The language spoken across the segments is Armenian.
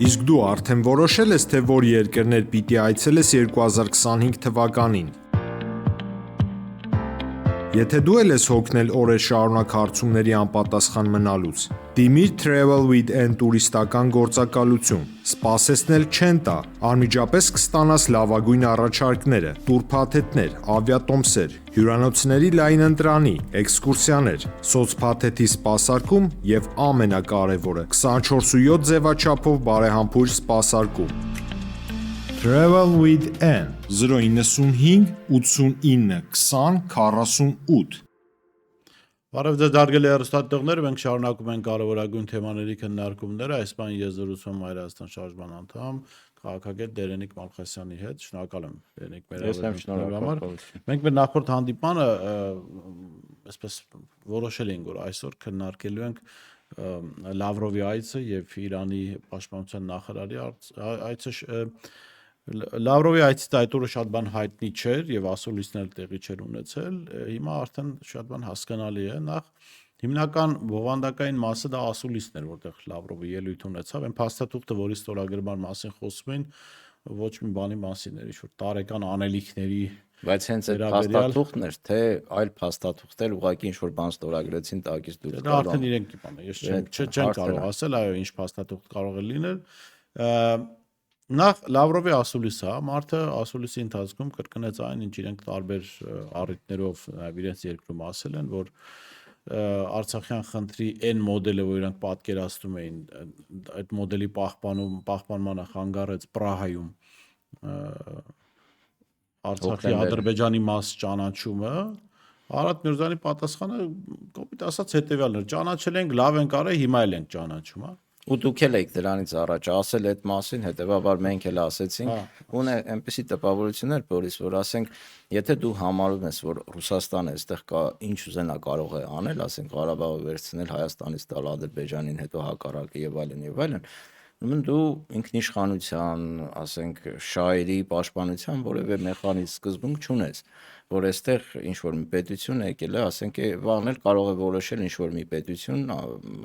Իսկ դու արդեն որոշել ես, թե որ երկրներ պիտի այցելես 2025 թվականին։ Եթե դու էլ ես հոգնել օրեր շարունակ հարցումների անպատասխան մնալուց, դիմիր Travel with N տուրիստական գործակալություն, սպասեցնել չեն տա, անմիջապես կստանաս լավագույն առաջարկները, տուրփաթեթներ, ավիատոմսեր, հյուրանոցների լայն ընտրանի, էքսկուրսիաներ, սոցփաթեթի սպասարկում եւ ամենակարևորը 24/7 ձևաչափով բարեհամբույր սպասարկում։ Travel with N 095 89 20 48 Բարև ձեզ դարգելի հեռուստատեղներ, մենք շարունակում ենք կարևորագույն թեմաների քննարկումները, այս բան ես զրուցում եմ Հայաստան շարժման անդամ քաղաքագետ Դերենիկ Մալխասյանի հետ, շնորհակալ եմ Դերենիկ մեր համար։ Մենք մեր նախորդ հանդիպանը այսպես որոշել ենք, որ այսօր քննարկելու ենք Լավրովի այցը եւ Իրանի պաշտպանության նախարարի այցը Լավրովի այցից այդ օրը շատ բան հայտնի չէր եւ ասուլիսներ տեղի չէր ունեցել, հիմա արդեն շատ բան հասկանալի է, նախ հիմնական բովանդակային մասը դա ասուլիսն էր, որտեղ Լավրովը ելույթ ունեցավ, այն փաստաթուղթը, որի ստորագրման մասին խոսում են, ոչ մի բանի մասին էր, ինչ-որ տարեկան անելիքների բայց հենց այդ փաստաթուղթն էր, թե այլ փաստաթուղթեր ուղղակի ինչ-որ բան ստորագրեցին տակից դուրս գալու։ Դա արդեն իրենք կիպան է, ես չեմ կարող ասել, այո, ինչ փաստաթուղթ կարող է լինել։ Նախ Լավրովի ասուլիսը, մարդը ասուլիսի ընթացքում կրկնեց այն, ինչ իրենք տարբեր առիթներով իրենց երկրում ասել են, որ Արցախյան խնդրի այն մոդելը, որ իրանք պատկերացնում էին, այդ մոդելի պահպանմանը խանգարեց Պրահայում Արցախի Ադրբեջանի մաս ճանաչումը, Արադ Միրզյանի պատասխանը կոպիտ ասած հետևյալն էր, ճանաչել ենք, լավ ենք արել, հիմա էլ ենք ճանաչում, հա։ Ու դուք էլ եք դրանից առաջ ասել այդ մասին, հետեւաբար մենք էլ ասեցինք, ունե այնպեսի տպավորություններ, Բորիս, որ ասենք, եթե դու համարում ես, որ Ռուսաստանը այստեղ կա ինչ ուզենա կարող է անել, ասենք Ղարաբաղը վերցնել Հայաստանից տալ Ադրբեջանին, հետո հակառակը եւ այլն, ուրեմն դու ինքնիշխանության, ասենք շահերի պաշտպանության որևէ մեխանիզմ սկզբունք չունես, որ այստեղ ինչ որ մի պետություն եկել է, ասենք վաղն էլ կարող է որոշել ինչ որ մի պետություն,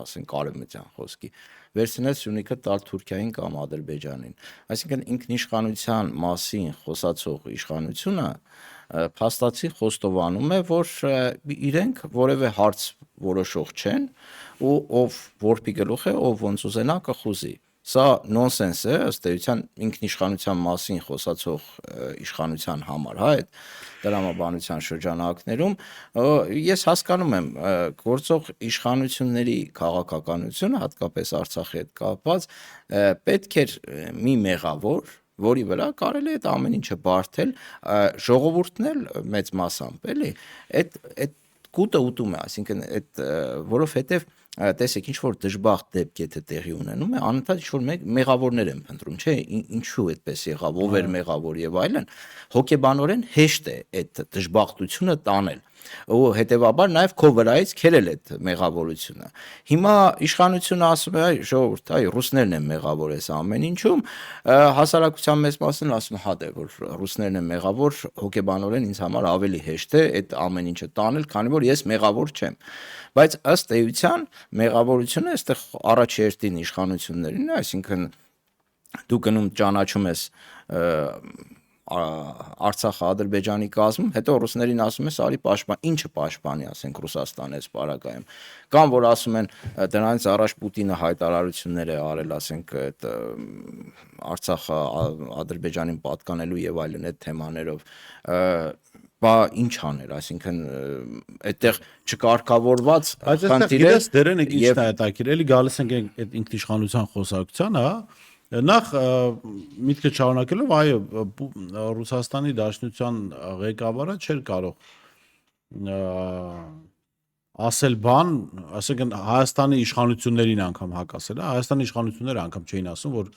ասենք արևմտյան խոսքի, վերցնել Սյունիքը տալ Թուրքիային կամ Ադրբեջանին։ Այսինքն ինքնիշխանության մասին խոսացող իշխանությունը փաստացի խոստովանում է, որ իրենք որևէ հարց որոշող չեն ու ով որպի գլուխ է, ով ոնց ուզենա կխուզի։ Սա նոնսենս է, ըստ էության ինքնիշխանության մասին խոսացող իշխանության համար, հա, այդ դրամաբանության շրջանակներում ես հասկանում եմ գործող իշխանությունների քաղաքականությունը, հատկապես Արցախի հետ կապված, պետք էր մի մեղավոր, որի վրա կարելի է այդ ամեն ինչը բարթել, ժողովուրդն էլ մեծ մասամբ, էլի, այդ կուտը ուտում է, այսինքն այդ որովհետև տեսեք, ինչ որ դժբախտ դեպք եթե տեղի ունենում է, անընդհատ ինչ որ մեղավորներ են փնտրում, չէ, ինչու այդպես եղավ, ով էր մեղավոր եւ այլն, հոգեբանորեն հեշտ է այդ դժբախտությունը տանել։ Ու հետեւաբար նաեւ քո վրայից քերել այդ մեղավորությունը։ Հիմա իշխանությունը ասում է, այ ժողովուրդ, այ ռուսներն են մեղավոր այս ամեն ինչում, հասարակության մեծ մասն ասում է, հա դե որ ռուսներն են մեղավոր, հոգեբանորեն ինձ համար ավելի հեշտ է այդ ամեն ինչը տանել, քանի որ ես մեղավոր չեմ։ Բայց ըստ էության մեղավորությունը այստեղ առաջ երթին իշխանություններին է, այսինքն դու գնում ճանաչում ես Արցախը Ադրբեջանի կազմում, հետո ռուսներին ասում ես արի պաշտպան, ինչը պաշտպանի, ասենք Ռուսաստանը այս պարագայում, կամ որ ասում են դրանից առաջ Պուտինը հայտարարություններ է արել, ասենք այդ Արցախը Ադրբեջանին պատկանելու եւ այլն այդ թեմաներով, բա ինչ աներ, այսինքն այդտեղ չկարգավորված խնդիր է, դերեն եք ինչ հետաքրքիր, էլի գալիս ենք այդ ինքնիշխանության խոսակցությանը, հա։ Նախ միտքը շարունակելով, այո, Ռուսաստանի Դաշնության ղեկավարը չէր կարող ասել բան, ասենք Հայաստանի իշխանություններին անգամ հակասել, Հայաստանի իշխանությունները անգամ չէին ասում, որ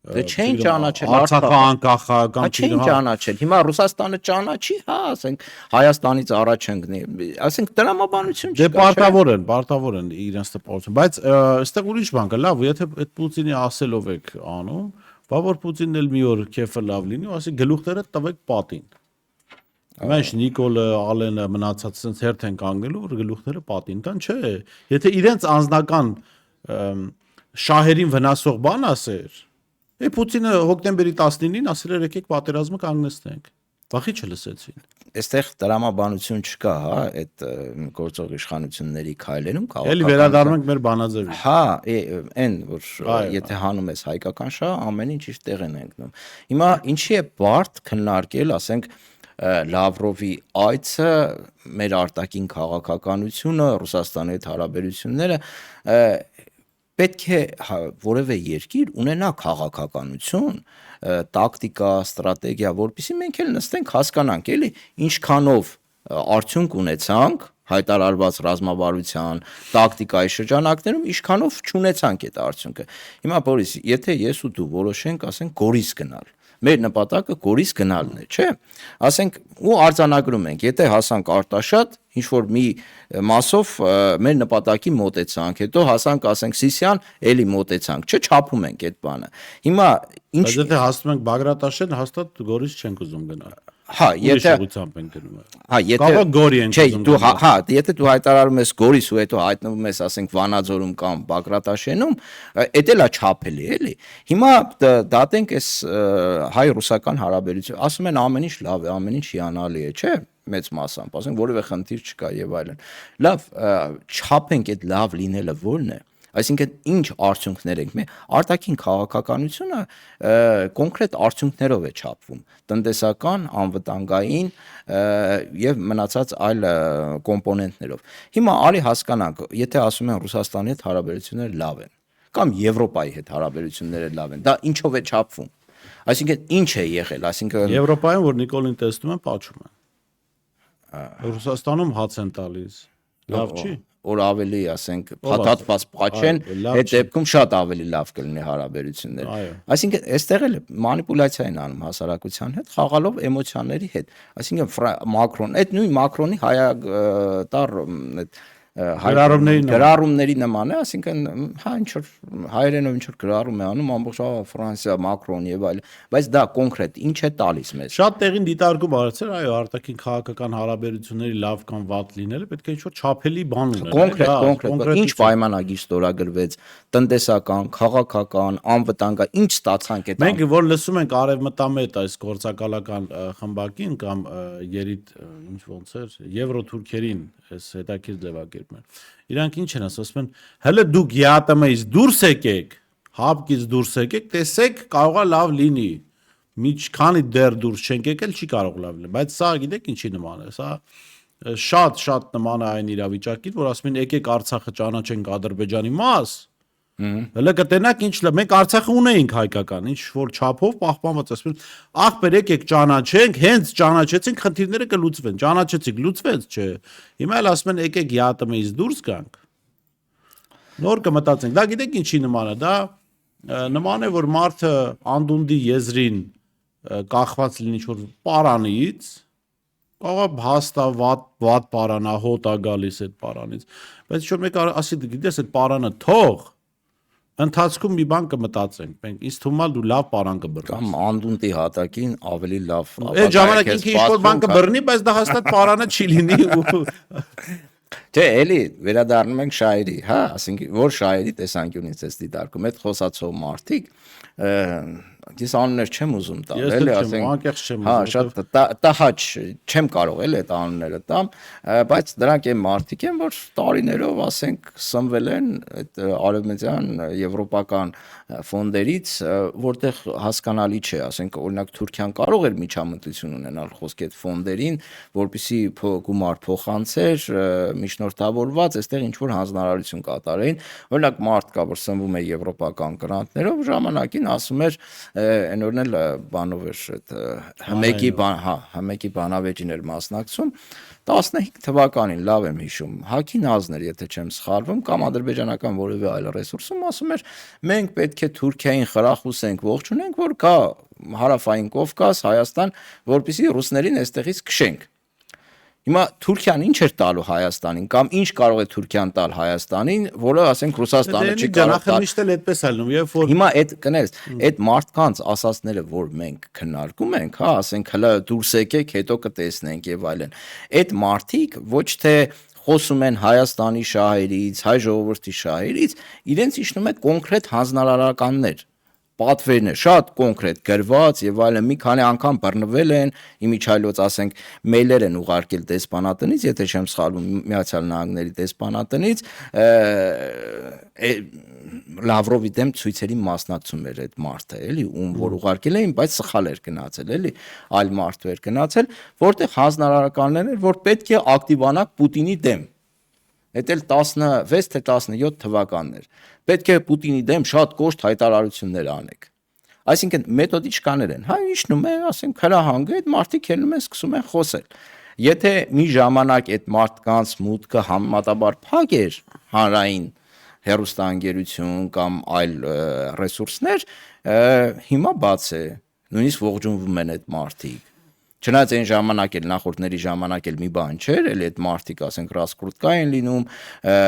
դե չէին ճանաչել Արցախը անկախ է կամ չէին ճանաչել։ Հիմա Ռուսաստանը ճանաչի, հա, ասենք Հայաստանից առաջ ընկնի, ասենք դրամաբանություն չկա։ Դե պարտավոր են իրենց տպավորություն, բայց այստեղ ուրիշ բան կա, լավ, եթե այդ Պուտինի ասելով եք անում, բա որ Պուտինն էլ մի օր քեֆը լավ լինի, ասի գլուխները տվեք պատին։ Մենք Նիկոլը, Ալենը մնացած sense հերթ են կանգնելու, որ գլուխները պատին տան, չէ։ Եթե իրենց անձնական շահերին վնասող բան ասեր, Պուտինը հոկտեմբերի 19-ին ասել էր եկեք պատերազմը կանգնեցնենք։ Վախի չլսեցին։ Այստեղ տրամաբանություն չկա, հա, այդ գործող իշխանությունների քայլերում Էլի վերադառնում ենք մեր բանաձևին։ Հա, այն որ եթե հանում ես հայկական շահ, ամեն ինչ իր տեղին է ընկնում։ Հիմա ինչի է բարդ քննարկել, ասենք Լավրովի այցը, մեր արտաքին քաղաքականությունը, Ռուսաստանի հետ հարաբերությունները, պետք է որևէ երկիր ունենա քաղաքականություն, տակտիկա, ստրատեգիա, որպեսզի մենք էլ նստենք հասկանանք, էլի, ինչքանով արդյունք ունեցանք հայտարարված ռազմավարության, տակտիկայի շրջանակներում, ինչքանով չունեցանք այդ արդյունքը։ Հիմա Բորիս, եթե ես ու դու որոշենք, ասենք Գորիս գնալ, մեր նպատակը Գորիս գնալն է, չէ՞։ Ասենք ու արձանագրում ենք, եթե հասանք Արտաշատ, ինչ որ մի մասով մեր նպատակի մոտեցանք, հետո հասանք, ասենք Սիսիան, էլի մոտեցանք, չէ՞, չափում ենք այդ բանը։ Հիմա ինչ Բայց եթե հասնում ենք Բագրատաշեն, հաստատ Գորիս չենք ուզում գնալ։ Հա, եթե ուղղությամբ ենք գնում։ Հա, եթե Կարող Գորի ենք չէ, ուզում դու գնալ։ հա, եթե դու հայտարարում ես Գորիս ու հետո հայտնվում ես, ասենք Վանաձորում կամ Բագրատաշենում, էդ էլա չափելի, էլի։ Հիմա դատենք այս հայ-ռուսական հարաբերություն, ասում են ամեն ինչ լավ է, ամեն ինչ հիանալի է, չէ՞, մեծ մասամբ, ասենք որևէ խնդիր չկա եւ այլն։ Լավ, չափենք այդ լավ լինելը ո՞րն է։ Այսինքն ինչ արդյունքներ ենք մենք արտաքին քաղաքականությունը կոնկրետ արդյունքներով է չափվում տնտեսական, անվտանգային եւ մնացած այլ կոմպոնենտներով։ Հիմա արի հասկանանք, եթե ասում են Ռուսաստանի հետ հարաբերությունները լավ են կամ Եվրոպայի հետ հարաբերությունները լավ են, դա ինչով է չափվում։ Այսինքն ինչ է եղել, այսինքն Եվրոպայում որ Նիկոլին տեսնում են, պատճում են։ Ռուսաստանում հաց են տալիս։ Լավ չի։ Որ ավելի, ասենք, փաթաթված պատճեն, այդ դեպքում շատ ավելի լավ կլինի հարաբերությունները։ Այսինքն, այստեղ էլ մանիպուլյացիա են անում հասարակության հետ, խաղալով էմոցիաների հետ։ Այսինքն Մակրոն, այդ նույն Մակրոնի հայտար գրառումների նման է, այսինքն, հա ինչ որ հայերենով ինչ որ գրառում է անում, ամբողջ Ֆրանսիա, Մակրոն եւ այլն, բայց դա կոնկրետ ինչ է տալիս մեզ։ Շատ տեղին դիտարկում արեցել, այո, արտաքին քաղաքական հարաբերությունների լավ կամ վատ լինելը պետք է ինչ որ չափելի բան ուներ։ Կոնկրետ ինչ պայմանագիր ստորագրվեց, տնտեսական, քաղաքական, անվտանգական, ինչ ստացանք այդ։ Մենք որ լսում ենք արևմտամետ այս գործակալական խմբակին կամ երիտ ինչ ոնց էր, Եվրոթուրքերին, այս հետաքրքիր ձևակերպում են։ Իրանք ինչ են ասում են, հələ դուք ԵԱՏՄ-ից դուրս եկեք, հապկից դուրս եկեք, տեսեք, կարողա լավ լինի։ Քանի դեռ դուրս չենք եկել, չի կարող լավ լինել, բայց սա գիտեք ինչի նման է, սա շատ նման է այն իրավիճակին, որ ասում են եկեք Արցախը ճանաչենք Ադրբեջանի մաս, հələ կտենակ ինչ լավ, մենք Արցախը ունեինք հայկական, ինչ որ չափով պահպանված, ասում են, ախպեր եկեք ճանաչենք, հենց ճանաչեցինք, խնդիրները կլուծվեն, ճանաչեցիք, լուծվեց, չէ։ Հիմա էլ ասում են եկեք ԵԱՏՄ-ից դուրս գանք։ Նոր կմտածենք, դա գիտեք ինչի նման է, դա նման է, որ մարդը անդունդի եզրին կախված լինի ինչ-որ պարանից, կարող հաստա վատ պարանա, հոտ է գալիս այդ պարանից, բայց ինչ-որ մեկ ասի գիտես այդ պարանը թող, ընթացքում մի բան կմտածենք, մենք ինձ թվում է դու լավ պարան կբռնես։ Կամ անդունդի հատակին ավելի լավ։ Այդ ժամանակ ինքը ինչ-որ բան կբռնի, բայց դա հաստատ պարանը չի լինի ու Չէ, էլի վերադառնում ենք շահերի, հա, ասենք որ շահերի տեսանկյունից էս դիտարկում, այդ խոսացող մարդիկ ես անուններ չեմ ուզում տալ, էլի ասենք, հա, շատ տհաճ չեմ կարող էլ այդ անունները տամ, բայց դրանք այն մարդիկ են, որ տարիներով, ասենք, սնվել են այդ արևմտյան եվրոպական ֆոնդերից, որտեղ հասկանալի չէ, ասենք, օրինակ Թուրքիան կարող էր միջամտություն ունենալ խոսքի այդ ֆոնդերին, որպեսզի գումար փոխանցեր, միջնորդավորված, այստեղ ինչ որ հանձնարարություն կատարեին, օրինակ մարդ կա, որ սնվում է եվրոպական գրանտներով, ժամանակին ասում էր այն օրն էլ բանով էր հմեկի բանավեճին էր մասնակցում 15 թվականին լավ եմ հիշում Հակի Նազներ եթե չեմ սխալվում կամ ադրբեջանական որևէ այլ ռեսուրսում ասում էր մենք պետք է Թուրքիային խրախուսենք ողջունենք որ կա հարավային Կովկաս Հայաստան որպեսզի ռուսներին այստեղից քշենք Հիմա Թուրքիան ինչ էր տալու Հայաստանին կամ ինչ կարող է Թուրքիան տալ Հայաստանին, որը ասենք Ռուսաստանը չի կարող տալ։ Միշտ էլ այդպես է լինում, երբ որ Հիմա այդ կներես, այդ մարդկանց ասածները, որ մենք քննարկում ենք, հա, ասենք հələ դուրս եկեք, հետո կտեսնենք եւ այլն։ Այդ մարդիկ ոչ թե խոսում են Հայաստանի շահերից, հայ ժողովրդի շահերից, իրենց իջնում է կոնկրետ հանձնարարականներ։ պատվերներ շատ կոնկրետ գրված եւ այլն մի քանի անգամ բռնվել են իմիջայլոց ասենք մեյլեր են ուղարկել դեսպանատնից, եթե չեմ սխալվում Միացյալ Նահանգների դեսպանատնից Լավրովի դեմ ցույցերի մասնակցում էր այդ մարդը, էլի, ում որ ուղարկել էին, բայց սխալ էր գնացել, էլի, այլ մարդու էր գնացել, որտեղ հանձնարարականներ էր, որ պետք է ակտիվանաք Պուտինի դեմ։ Այդ էլ 16 թե 17 թվականներ։ Պետք է Պուտինի դեմ շատ կոշտ հայտարարություններ անեք։ Այսինքն մեթոդիչկաներ են, հա իջնում է, ասենք հրահանգը, այդ մարդիկ ելնում են սկսում են խոսել։ Եթե մի ժամանակ այդ մարդկանց մուտքը համեմատաբար փակ էր հանրային հեռուստաընկերություն կամ այլ ռեսուրսներ, հիմա բաց է, նույնիսկ ողջունվում են այդ մարդիկ։ Չնայած այն ժամանակ էլ նախորդների ժամանակ էլ մի բան չէր, էլ այդ մարդիկ ասենք ռասկրուտկա են լինում,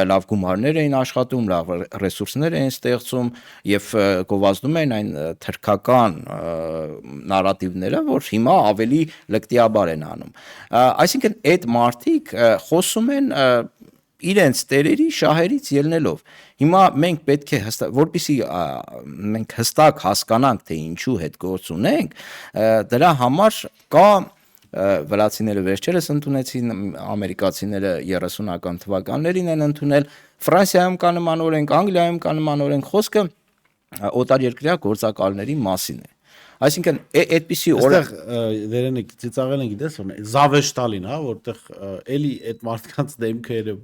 լավ գումարներ էին աշխատում, լավ ռեսուրսներ էին ստեղծում եւ գովազդում են այն թրքական նարատիվները, որ հիմա ավելի լկտիաբար են անում։ Այսինքն այդ մարդիկ խոսում են իրենց տերերի շահերից ելնելով։ Հիմա մենք պետք է որպեսզի մենք հստակ հասկանանք, թե ինչու հետ գործ ունենք, դրա համար կա վրացիները վերջերս ընդունեցին, ամերիկացիները 30-ական թվականներին են ընդունել, Ֆրանսիայում կա նման օրենք, Անգլիայում կա նման օրենք, խոսքը օտարերկրյա գործակալների մասին է։ Այսինքն այդպիսի օրը դերենիկ ծիծաղել են գիտես ո՞ն Զավեշտալին, հա, որտեղ էլի այդ մարդկանց դեմքերը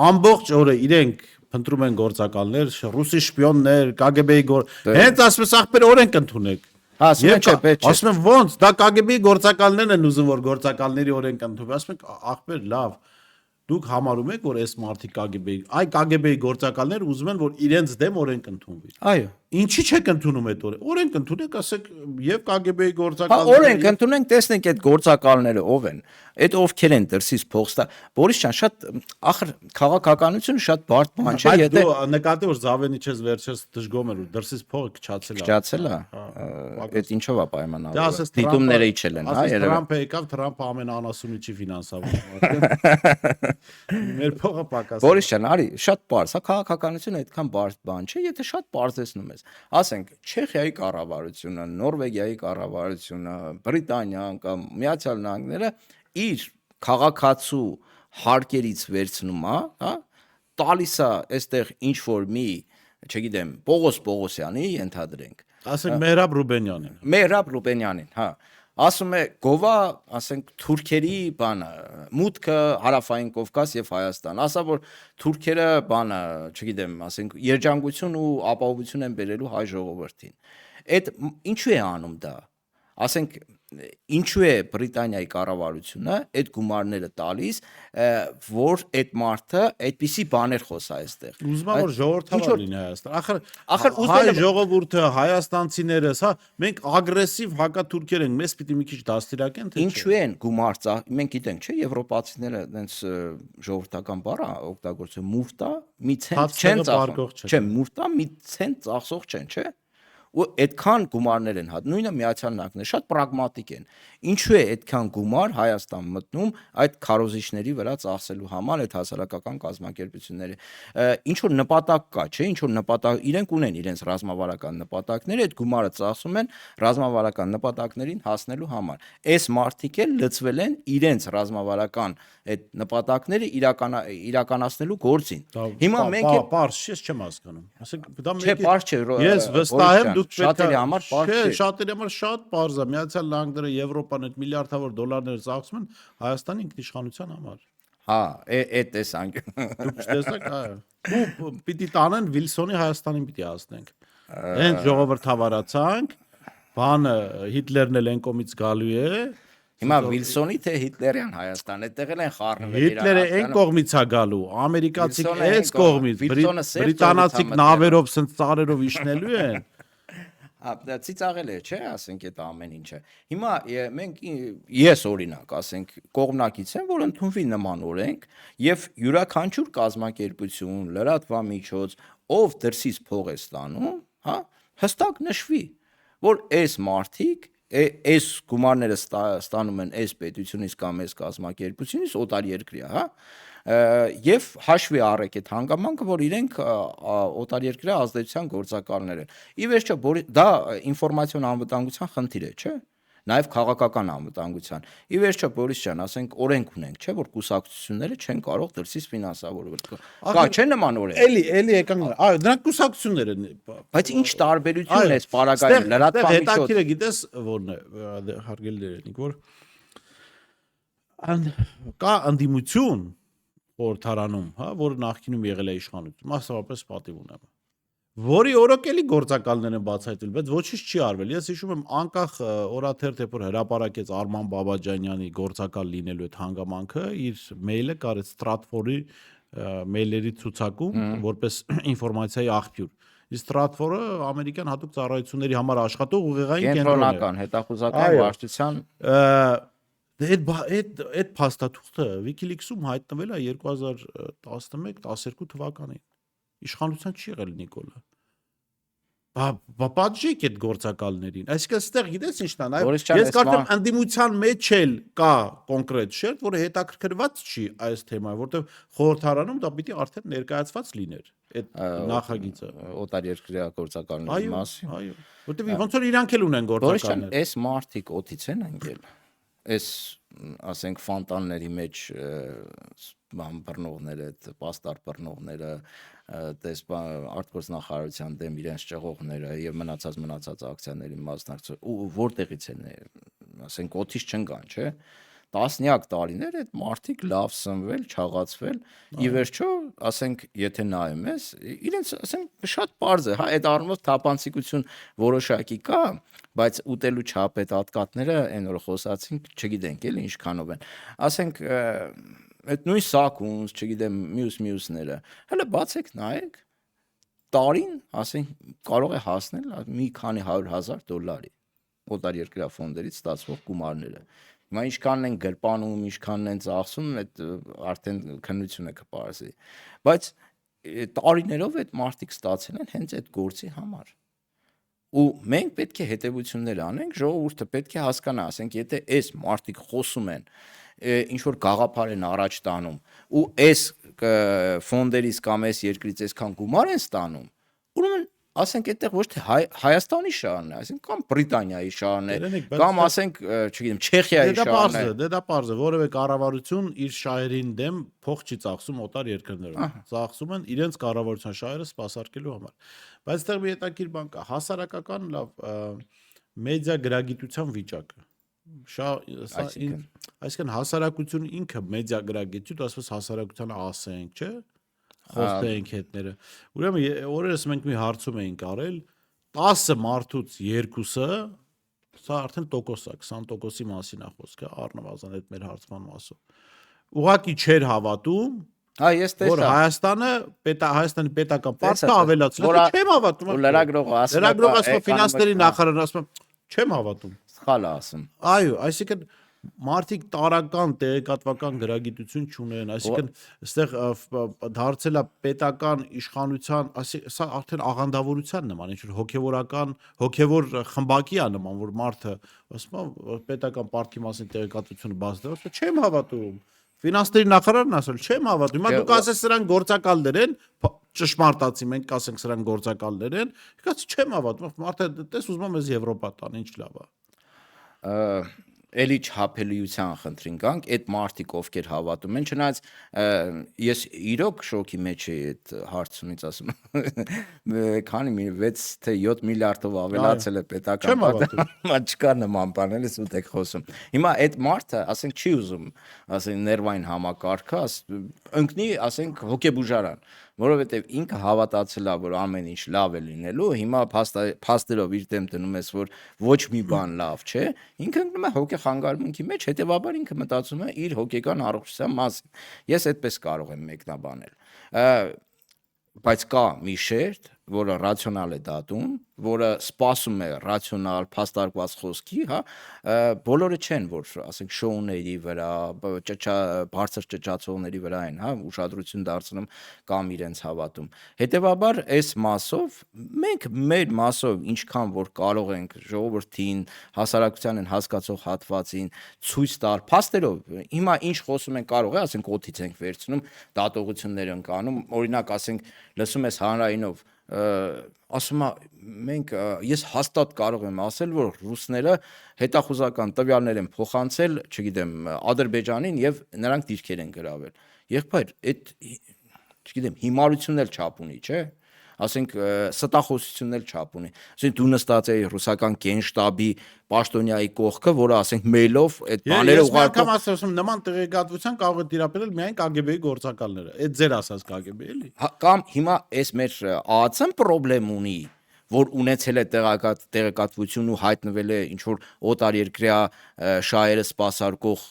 ամբողջ օրը իրենք փնտրում են գործակալներ, ռուսի շպիոններ, KGB-ի հենց ասես ախպեր օրենք ընդունեք։ Ասում են չէ, պետք չէ։ Ասում են ոնց, դա KGB-ի գործակալներն են ուզում որ գործակալների օրենք ընդունվի։ Ասում են ախպեր լավ, դուք համարում եք որ այս մարդիկ KGB-ի, KGB-ի գործակալներ ուզում են որ իրենց դեմ օրենք ընդունվի։ Այո։ Ինչի՞ չեք ընդունում այդ օրենք ընդունեք, ասեք եւ KGB-ի գործակալները։ Հա, օրենք ընդունենք, տեսնենք այդ գործակալները ով են։ Այդ ովքեր են դրսից փող ստա։ Բորիս ջան, շատ ախր քաղաքականությունը շատ բարդ բան չէ, եթե դու նկատի որ Զավենիչից վերջերս դժգոմ էր ու դրսից փողը քչացել է։ Քչացել է։ Այդ ինչով է պայմանավորված։ Դիտումները իջել են, հա, երևի։ Թրամփը եկավ, Թրամփը ամենաանասունիչի ֆինանսավորում։ Մեր փողը պակաս։ Բորիս ջան, արի, շատ པարզ, հա, քաղաքականությունը այդքան բարդ բան չէ, եթե շատ པարզեցնում ես։ Ասենք Չեխիայի կառավարությունը, Նորվեգիայի կառավարությունը, Բրիտանիան կամ Միացյալ Նահանգները իր քաղաքացու հարկերից վերցնում է, հա, տալիս է այստեղ ինչ որ մի, չգիտեմ, Պողոս Պողոսյանի ենթադրենք։ Ասենք Մեհրաբ Ռուբենյանին։ Մեհրաբ Ռուբենյանին, հա։ Ասում է գովա, ասենք թուրքերի բանը, մուտքը Հարավային Կովկաս եւ Հայաստան, ասա որ թուրքերը բանը, չգիտեմ, ասենք երջանկություն ու ապահովություն են բերելու հայ ժողովրդին։ Այդ ինչու է անում դա։ Ասենք ինչու է Բրիտանիայի կառավարությունը այդ գումարները տալիս, որ այդ մարդը այդպիսի բաներ խոսա այստեղ։ Ուզում եմ որ ժողովրդավար լինի Հայաստան։ Ախր հայ ժողովուրդը, հայաստանցիներս, հա, մենք ագրեսիվ հակաթուրքեր ենք, մեզ պիտի մի քիչ դաստիարակեն, թե ինչու են գումար մենք գիտենք, չէ, եվրոպացիները այնց ժողովրդական բառ օգտագործում, մուֆտա, մի ցենտ չեն ծախսող, չէ, մուֆտա մի ցենտ ծախսող չեն, չէ։ Ու այդքան գումարներ են հատ, նույնը Միացյալ Նահանգները շատ պրագմատիկ են։ Ինչու է այդքան գումար Հայաստան մտնում այդ քարոզիչների վրա ծախսելու համար այդ հասարակական կազմակերպությունները։ Ինչ որ նպատակ կա, չէ, ինչ որ նպատակ իրենք ունեն իրենց ռազմավարական նպատակները, այդ գումարը ծախսում են ռազմավարական նպատակներին հասնելու համար։ Այս մարդիկ էլ լծվել են իրենց ռազմավարական այդ նպատակները իրականացնելու գործին։ Հիմա մենք պարզ ես չեմ հասկանում։ Ասենք դա մեկ չէ, պարզ չէ։ Ես վստահ եմ դուք շատերի համար պարզ չէ։ Շատերի համար շատ պարզ է։ Միացյալ Նահանգները, Եվրոպան այդ միլիարդավոր դոլարներ ծախսում են Հայաստանի ինքնիշխանության համար։ Հա, այդ տեսանք։ Դուք չտեսաք, հա։ Ու պիտի տանեն Վիլսոնի Հայաստանին պիտի հասնենք։ Հենց ժողովրդավարացանք, բանը Հիտլերն էլ այն կողմից գալու է։ Հիմա Վիլսոնի թե Հիտլերյան Հայաստան, այդտեղ էլ են խառնվել։ Հիտլերը այն կողմից է գալու, ամերիկացիք այս կողմից, բրիտանացիք նավերով, սենց ծառերով իջնելու են։ Դա ծիծաղել է, չէ, ասենք այդ ամեն ինչը։ Հիմա մենք ես օրինակ, ասենք կողմնակից եմ, որ ընդունվի նման օրենք եւ յուրաքանչյուր կազմակերպություն, լրատվամիջոց, ով դրսից փող է ստանում, հա, հստակ նշվի, որ այս մարդիկ այս գումարները ստանում են այս պետությունից կամ այս կազմակերպությունից օտար երկրի, հա, եւ հաշվի առեք այդ հանգամանքը, որ իրենք օտար երկրի ազդեցության գործակալներ են։ Ի վերջո դա ինֆորմացիոն անվտանգության խնդիր է, չէ՞։ Նաև քաղաքական անվտանգության։ Ի վերջո Բորիս ջան, ասենք օրենք ունենք, չէ՞, որ կուսակցությունները չեն կարող դրսից ֆինանսավորվել։ Կա չէ նման օրենք։ Էլի եկան, այո, դրանք կուսակցություններ են։ Բայց ինչ տարբերություն է այս պարագայում լրատվամիջոց։ Հետաքրքիրը գիտես որն է, հարգելի դերենիկ, որ կա անդիմություն խորհրդարանում, հա, որ նախկինում եղել է իշխանություն, մասնավորապես պատիվ ունեմ, որի օրոքելի գործակալներ են բացահայտվել, բայց ոչինչ չի արվել։ Ես հիշում եմ անկախ օրաթերթ որ հրապարակեց Արման Բաբաջանյանի գործակալ լինելու այդ հանգամանքը, իր մեյլը կար Stratfor-ի մեյլերի ցուցակում, որպես ինֆորմացիայի աղբյուր։ Իսկ Stratfor-ը ամերիկյան հատուկ ծառայությունների համար աշխատող ուղեղային կենտրոն է։ Կենտրոնական, հետախուզական վարչության Այդ փաստաթուղթը WikiLeaks-ում հայտնվել է 2011-12 թվականին։ Իշխանության չի եղել Նիկոլը։ Պատժեք այդ գործակալներին։ Այսինքն այստեղ գիտես ինչն է, ես կարծում եմ անդիմության մեջ էլ կա կոնկրետ շերտ, որը հետաքրքրված չի այս թեմայով, որտեղ խորհրդարանում դա պիտի արդեն ներկայացված լիներ այդ նախագիծը օտար երկրի գործակալների մասին։ Այո, որտեղ ոնց որ իրանք էլ ունեն գործակալներ։ Այս մարտիկ օդից են ընկել։ Այս ասենք ֆոնտանների մեջ բռնողները, պաստար բռնողները, արտգործնախարարության դեմ իրենց ճեղողները եւ մնացած ակցիաների մասնակցող ու որտեղից են, ասենք օդից չընկան, չէ՞։ Տասնյակ տարիներ այդ մարդիկ լավ սնվել, չաղացվել, ի վերջո, ասենք, եթե նայում ես, իրենց, ասենք, շատ պարզ է, հա, այդ առումով թափանցիկություն որոշակի կա, բայց ուտելու չափ այդ հատկատները այն որ խոսացինք, չգիտենք էլի ինչքանով են։ Ասենք, այդ նույն Սակունց, չգիտեմ, մյուսները, հələ բացեք նայեք, տարին, ասենք, կարող է հասնել մի քանի $100,000 օտար երկրյա ֆոնդերից ստացվող գումարները։ Հիմա ինչքանն են գրպանում, ինչքանն են ծախսում, այդ արդեն քննություն է կպարզի։ Բայց տարիներով այդ մարդիկ ստացել են հենց այդ գործի համար։ Ու մենք պետք է հետևություններ անենք, ժողովուրդը պետք է հասկանա, ասենք, եթե այս մարդիկ խոսում են, ինչ որ գաղափար են առաջ տանում, ու այս ֆոնդերից կամ այս երկրից այսքան գումար են ստանում, ուրեմն ասենք այդտեղ ոչ թե Հայաստանի շահն է, ասենք կամ Բրիտանիայի շահն է, կամ ասենք, չգիտեմ, Չեխիայի շահն է։ Դա պարզ է, որևէ կառավարություն իր շահերին դեմ փող չի ծախսում օտար երկրներում։ Ծախսում են իրենց կառավարության շահերը սպասարկելու համար։ Բայց այդտեղ մի հետաքրքիր բան կա, հասարակական լավ մեդիա գրագիտության վիճակը։ Այսինքն հասարակությունը ինքը մեդիա գրագիտություն, ասես հասարակությանը ասենք, չէ՞։ Խոստենք հետները։ Ուրեմն օրերս մենք մի հարցում էինք արել 10 մարդուց 2-ը, սա արդեն տոկոս է, 20%-ի մասին է խոսքը, առնվազն այդ մեր հարցման մասով։ Ուղղակի չէր հավատում, որ Հայաստանի պետական պարտքը ավելացել է, չեմ հավատում։ Լրագրողը ասում ֆինանսների նախարարն ասում չեմ հավատում։ Սխալ է ասում։ Այո, այսինքն մարդիկ տարական տեղեկատվական գրագիտություն չունեն, այսինքն այստեղ դարձել է պետական իշխանության, սա արդեն աղանդավորության նման, ինչ որ հոգևոր խմբակի է նման, որ մարդը ասում է պետական պարտքի մասին տեղեկատվությունը բաց դրած, չեմ հավատում։ Ֆինանսների նախարարն ասել, չեմ հավատում։ Հիմա դուք ասես սրանք գործակալներ են, ճշմարտացի մենք կասենք սրանք գործակալներ են, եկած չեմ հավատում։ Մարդը տես ուզում եմ ես Եվրոպա տան, ինչ լավ է։ Էլի չհապելիության խնդրին գանք, այդ մարդիկ ովքեր հավատում են, չնայած ես իրոք շոկի մեջ էի այդ հարցումից ասում, քանի 6 թե 7 միլիարդով ավելացել է պետական պարտքը, չկա նման բան, էլի սուտ եք խոսում։ Հիմա այդ մարդը, ասենք, չի ուզում, ասենք, ներվային համակարգը, ընկնի, ասենք, հոգեբուժարան, որովհետև ինքը հավատացել է, որ ամեն ինչ լավ է լինելու, հիմա փաստերով իր դեմ դնում ես, որ ոչ մի բան լավ չէ, ինքը ընկնում է հոգեխանգարումի մեջ, հետևաբար ինքը մտածում է իր հոգեկան առողջության մասին։ Ես այդպես կարող եմ մեկնաբանել։ Բայց կա մի շերտ, որը ռացիոնալ է դատում, որը սպասում է ռացիոնալ փաստարկված խոսքի, հա, բոլորը չեն, որ ասենք շոուների վրա, բարձր ճճացողների վրա են, հա, ուշադրություն դարձնում կամ իրենց հավատում։ Հետևաբար այս մասով մենք մեր մասով ինչքան որ կարող ենք ժողովրդին, հասարակությանն հասկացող հատվածին ցույց տալ փաստերով, հիմա ինչ խոսում են կարող է, ասենք օդից ենք վերցնում, դատողություններ ենք անում, օրինակ ասենք լսում ես հանրայինով ասում է մենք ես հաստատ կարող եմ ասել որ ռուսները հետախուզական տվյալներ են փոխանցել, չգիտեմ, Ադրբեջանին եւ նրանք դիրքեր են գրավել։ Եղբայր, այդ չգիտեմ, հիմարությունն էլ չափ ունի, չէ՞։ Ասենք ստախոսությունն էլ չափ ունի։ Ասենք դու նստած ես ռուսական գենշտաբի պաշտոնյայի կողքը, որը ասենք մեյլով այդ բաները ուղարկում։ Ես ասում նման տեղեկատվության կարող է տիրապետել միայն KGB-ի գործակալները։ Այդ ձեր ասած KGB էլի։ Կամ հիմա այս մեր ԱԱՑ-ն խնդրեմ ունի, որ ունեցել է տեղեկատվություն ու հայտնվել է ինչ որ օտարերկրյա շահերը սպասարկող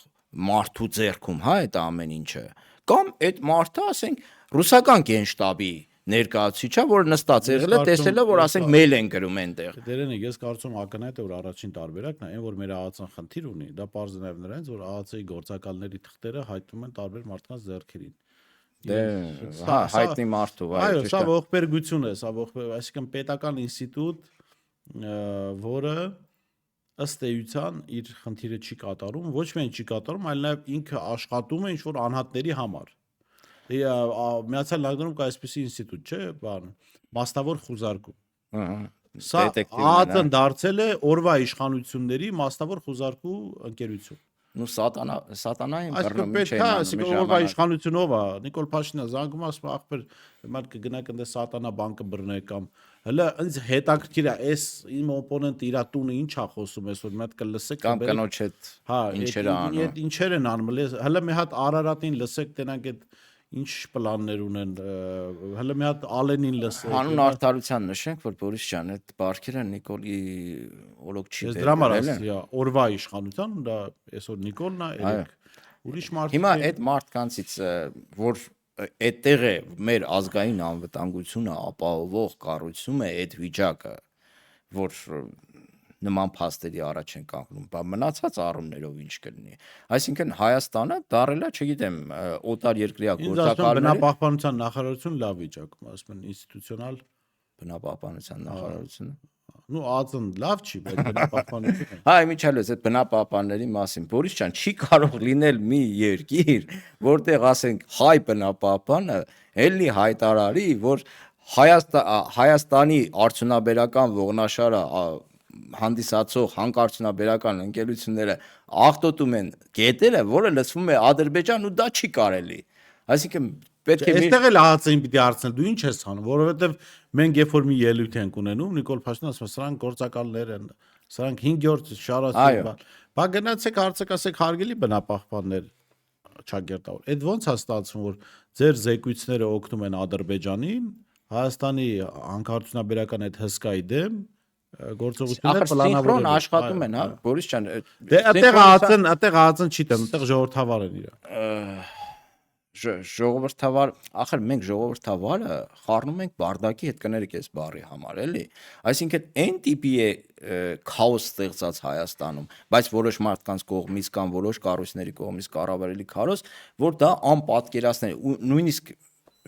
մարդու ձեռքում, հա, այդ ամեն ինչը։ Կամ այդ մարդը, ասենք, ռուսական գենշտաբի ներկայացուցիչը, որ նստած եղել է, տեսել է, որ ասենք մեյլ են գրում այնտեղ։ Դերենը ես կարծում ակնհայտ է, որ առաջին տարբերակն է, այն որ մեր ԱԱՑ-ն խնդիր ունի, դա պարզ է նաև նրանից, որ ԱԱՑ-ի գործակալների թղթերը հայտնվում են տարբեր մարդկանց ձեռքերին։ Դե, հա, հայտնի մարդու, այո, սա ողբերգություն է, սա այսինքն պետական ինստիտուտ, որը ըստ էության իր խնդիրը չի կատարում, ոչ միայն չի կատարում, այլ նաև ինքը աշխատում է ինչ-որ անհատների համար։ Միացյալ Նահանգներում կա այսպիսի ինստիտուտ, չէ, բան, մասնավոր խուզարկում։ Սա ԱԱԾ-ն դարձել է օրվա իշխանությունների մասնավոր խուզարկու ընկերություն։ Ну սատանային բռնում չէ, այսինքն օրվա իշխանությունով է, Նիկոլ Փաշինյանը զանգում ասում ախպեր, մարդ կգնաք ընդ սատանա բանկը բռնե կամ հələ ինձ հետաքրքիր է, այս իմ օպոնենտը իր տունը ինչ է խոսում այսօր, մի հատ կլսեք կամ կնոջ հետ ինչեր է անում։ Ինչեր են անում, հələ մի հատ Արարատին լսեք, տենանք այդ ինչ պլաններ ունեն, հələ մի հատ Ալենին լսեք։ Հանուն արդարության նշենք, որ Բորիս ջան, այդ բարքերը Նիկոլի օրոք չի դրա համար օրվա իշխանության, դա այսօր Նիկոլն է, երեք ուրիշ մարդ։ Հիմա այդ մարդկանցից, որ այդտեղ է մեր ազգային անվտանգությունը ապահովող կառույցում է այդ վիճակը, որ նման փաստերի առաջ են կանգնում, բա մնացած առումներով ինչ կլինի։ Այսինքն Հայաստանը դարել է, չգիտեմ, օտար երկրյա գործակալների բնապահպանության նախարարություն լավ վիճակում, ասում են ինստիտուցիոնալ բնապահպանության նախարարությունը։ Ну ԱԱԾ-ն լավ չի, բայց բնապահպանությունը։ Հա, իմիջիալից այդ բնապահպանների մասին Բորիս ջան, չի կարող լինել մի երկիր, որտեղ ասենք հայ բնապահպանը էլի հայտարարի, որ Հայաստանի արդյունաբերական ողնաշարը հանդիսացող հանկարծունաբերական ընկերությունները աղտոտում են գետերը, որը լցվում է Ադրբեջան ու դա չի կարելի։ Այսինքն պետք է այստեղ էլ ԱԱԾ-ին պիտի հարցնել, դու ինչ ես անում, որովհետև մենք երբ որ մի ելույթ ենք ունենում, Նիկոլ Փաշինյանը ասում է, սրանք գործակալներ են, սրանք 5-րդ շարացել բան։ Բա գնացեք հարցեք, ասեք հարգելի բնապահպաններ ճակերտավոր։ Այդ ո՞նց է ստացվում, որ ձեր զեկույցները օգնում են Ադրբեջանին, Հայաստանի հանկարծունաբերական այդ հսկայի դեմ գործողությունները պլանավորել աշխատում են, հա, Բորիս ջան։ Դե այդտեղ ԱԱԾ-ն չի տեմ, այդտեղ ժողովրդավար են իրար։ Ժողովրդավար, ախր մենք ժողովրդավարը խառնում ենք բարդակի հետ կներեք այս բառի համար, էլի։ Այսինքն այն տիպի է քաոս ստեղծած Հայաստանում, բայց որոշ մարդկանց կողմից կամ որոշ կառույցների կողմից կառավարելի քարոզ, որ դա անպատկերացնել ու նույնիսկ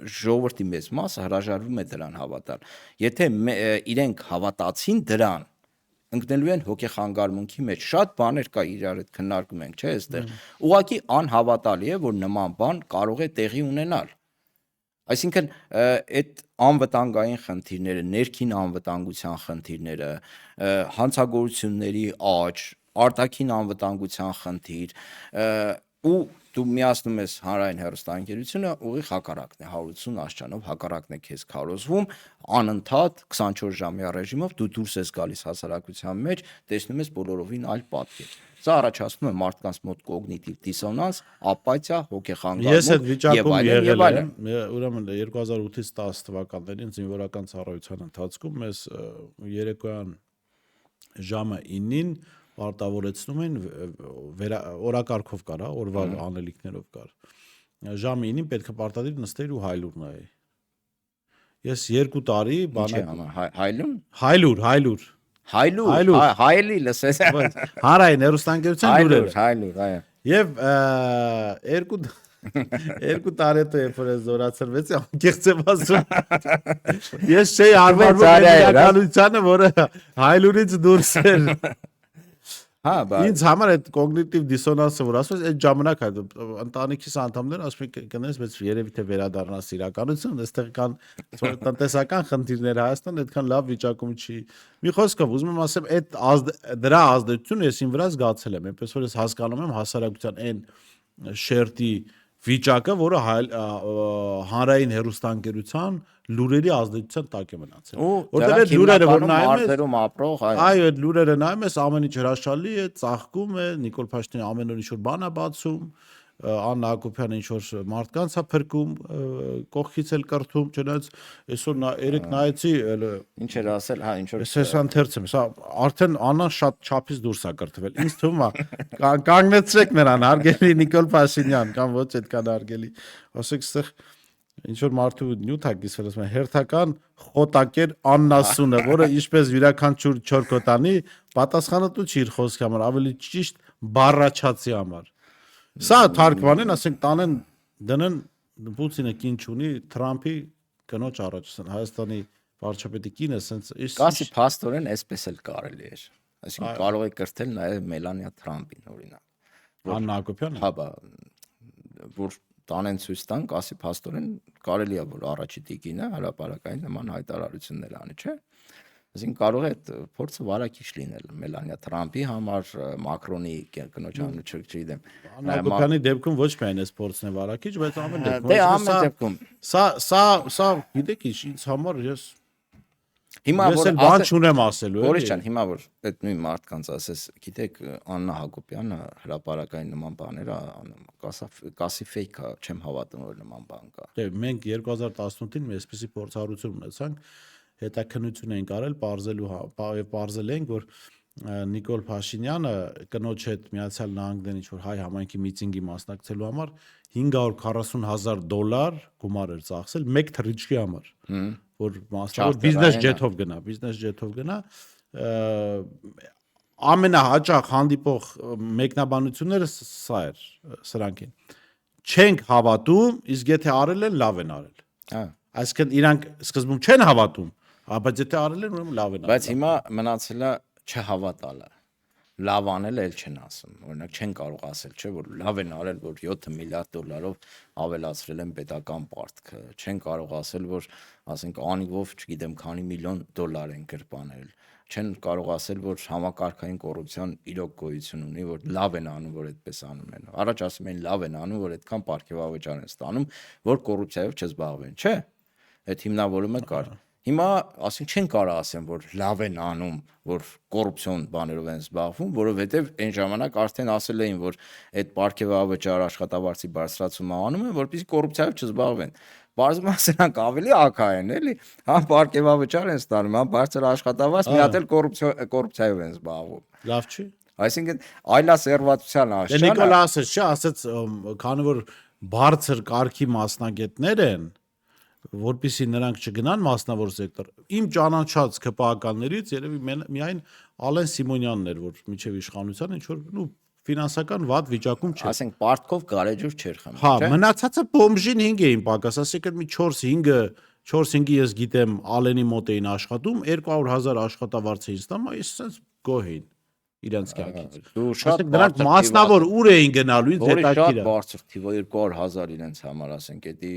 ժողովրդի մեծ մասը հրաժարվում է դրան հավատալ։ Եթե իրենք հավատացին դրան, ընկնելու են հոգեխանգարմունքի մեջ, շատ բաներ կա իրար հետ քննարկում ենք, չէ՞, այստեղ։ Ուղղակի անհավատալի է, որ նման բան կարող է տեղի ունենալ։ Այսինքն այդ անվտանգային խնդիրները, ներքին անվտանգության խնդիրները, հանցագործությունների աճ, արտաքին անվտանգության խնդիր, ու դու միացնում ես հանրային հեռուստաընկերությունը, ուղիղ հակառակն է, 180 աստիճանով հակառակն է քեզ քարոզվում, անընդհատ 24 ժամյա ռեժիմով դու դուրս ես գալիս հասարակության մեջ, տեսնում ես բոլորովին այլ պատկեր։ Սա առաջացնում է մարդկանց մոտ կոգնիտիվ դիսոնանս, ապաթիա, հոգեխանգարում Ես այդ վիճակում եղել եմ, ուրեմն 2008-ից 10 թվականներին զինվորական ծառայության ընթացքում մեզ երեկոյան ժամը 9-ին պարտավորեցնում են օրակարգով կար, օրվա անելիքներով կար։ Ժամը 9-ին պետք է պարտադիր նստեիր ու հայլուր նայեի։ Ես 2 տարի Ինչի բանակ համար հայլուն հայլուր հայլուր հայլի լսես հարային հերոստանգերության լուրերը հայլուր այո եւ 2 տարի հետո երբ որ զորացրվեցի անկեղծ եմ ասում ես չէի արվարվում իրականությանը որը հայլուրից դուրս էր հա բա ինձ համար այդ կոգնիտիվ դիսոնանսը որ ասում ես այդ ժամանակ այդ ընտանիքիս անդամները ասում են կնես բայց երևի թե վերադառնաս իրականություն այստեղ կան տնտեսական խնդիրներ Հայաստան այդքան լավ վիճակում չի մի խոսքով ուզում եմ ասեմ այդ դրա ազդեցությունը ես ին վրա զգացել եմ այնպես որ ես հասկանում եմ հասարակության այն շերտի վիճակը, որը հանրային հերոստանգերության լուրերի ազդեցության տակ է մնացել։ Որտեղ այդ լուրերը որ նայում ես, ապրող, այո, այդ լուրերը նայում ես, ամեն ինչ հրաշալի է, ծաղկում է, Նիկոլ Փաշինյանը ամեն օր ինչ-որ բան է բացում, Աննա Հակոբյանը ինչ-որ մարդկանց է փրկում, կողքից էլ կրթում, չնայած այսօր երեք նայեցի, ինչ էր ասել, հա, ինչ-որ Սեսան թերցեմ, սա արդեն Աննան շատ չափից դուրս է կրթվել։ Ինձ թվում է կանգնեցրեք նրան, հարգելի Նիկոլ Փաշինյան, կամ ոչ այդքան հարգելի, ասեք այստեղ ինչ որ մարդու նյութ է կիսվել, ասում են հերթական խոտակեր Աննասունը, որը ինչպես յուրաքանչյուր չորքոտանի պատասխանատու չի իր խոսքի համար, ավելի ճիշտ բառաչացի համար։ Սա թարգմանեն, ասենք տանեն դնեն Պուտինը կին չունի Թրամփի կնոջ առաջ, Հայաստանի վարչապետի կինը ասենց Կասի փաստորեն այսպես էլ կարելի էր։ Այսինքն կարող է կրթել նաև Մելանիա Թրամփին օրինակ։ Աննա Հակոբյանը։ Հա, բա որ տանեն ցույց տան, կասի փաստորեն կարելի է որ առաջի տիկինը հրապարակային նման հայտարարություններ անի, չէ՞։ Այսինքն կարող է այդ փորձը վարակիչ լինել Մելանիա Թրամփի համար, Մակրոնի կնոջ անունը չգիտեմ։ Աննա Հակոբյանի դեպքում ոչ միայն այս փորձն է վարակիչ, բայց ամեն դեպքում։ Դե ամեն դեպքում։ Սա գիտեք ինչ ինձ համար ես հիմա որ բան չունեմ ասելու, Բորիս ջան, հիմա որ այդ նույն մարդկանց ասես, գիտեք, Աննա Հակոբյանը հրապարակային նման բաներ անում, կասի ֆեյք է, չեմ հավատում որ նման բան կա։ Դե մենք 2018-ին մի այսպեսի փորձառություն ունեցանք, հետաքննություն ենք արել, պարզել ենք, որ Նիկոլ Փաշինյանը կնոջ հետ Միացյալ Նահանգներն ինչ-որ հայ համայնքի միտինգի մասնակցելու համար $540,000 գումար էր ծախսել մեկ թռիչքի համար, որ մասնավոր բիզնես ջեթով գնա, ամենահաճախ հանդիպող մեկնաբանությունները սա էր, սրանք են։ Չենք հավատում, իսկ եթե արել են, լավ են արել։ Այսինքն իրանք սկզբում չեն հավատում, բայց եթե արել են, ուրեմն լավ են արել։ Բայց հիմա մնացել է չհավատալը։ Լավ անել էլ չեն ասում։ Օրինակ չեն կարող ասել, չէ, որ լավ են արել, որ $7 միլիարդ ավելացրել են պետական պարտքը։ Չեն կարող ասել, որ ասենք անիվով, չգիտեմ, քանի միլիոն $, են գրպանել։ Չեն կարող ասել, որ համակարգային կոռուպցիան իրոք գոյություն ունի, որ լավ են անում, որ այդպես անում են։ Առաջ ասում են լավ են անում, որ այդքան պարգևավճար են ստանում, որ կոռուպցիայով չզբաղվեն, չէ։ Այդ հիմնավորումը կար։ Հիմա ասենք չեն կարող ասեն, որ լավ են անում, որ կոռուպցիոն բաներով են զբաղվում, որովհետև այն ժամանակ արդեն ասել էին, որ այդ պարգևավճար աշխատավարձի բարձրացումը անում են, որպեսզի կոռուպցիայով չզբաղվեն։ Բարձրացումը սրանք ավելի ակա են, էլի, համ պարգևավճար են ստանում, համ բարձր աշխատավարձ, մի հատ էլ կոռուպցիայով են զբաղվում։ Լավ չի։ Այսինքն այլասերվածության աշճանը։ Նիկոլ ասեց, չէ, ասեց, քանի որ բարձր կարգի մասնագետներ են, որպեսզի նրանք չգնան մասնավոր սեկտոր։ Իմ ճանաչած ԿՊԱ-ականներից երևի միայն Ալեն Սիմոնյանն էր, որ միջև իշխանության ինչ որ ֆինանսական վատ վիճակում չէր։ Ասենք պարտքով գարեջուր չէր խմում, Հա, մնացածը բոմժին 5 էին պակաս, ասենք մի 4-5-ը ես գիտեմ Ալենի մոտ էին աշխատում, 200,000 աշխատավարձ էին ստանում, այս sense գոհ էին իրանց կյանքից։ Դու շատ նրանք մասնավոր ուր էին գնալու, ինձ հետաքրքիր է։ Շատ բարձր թիվը 200,000 իրենց համար, ասենք, էդի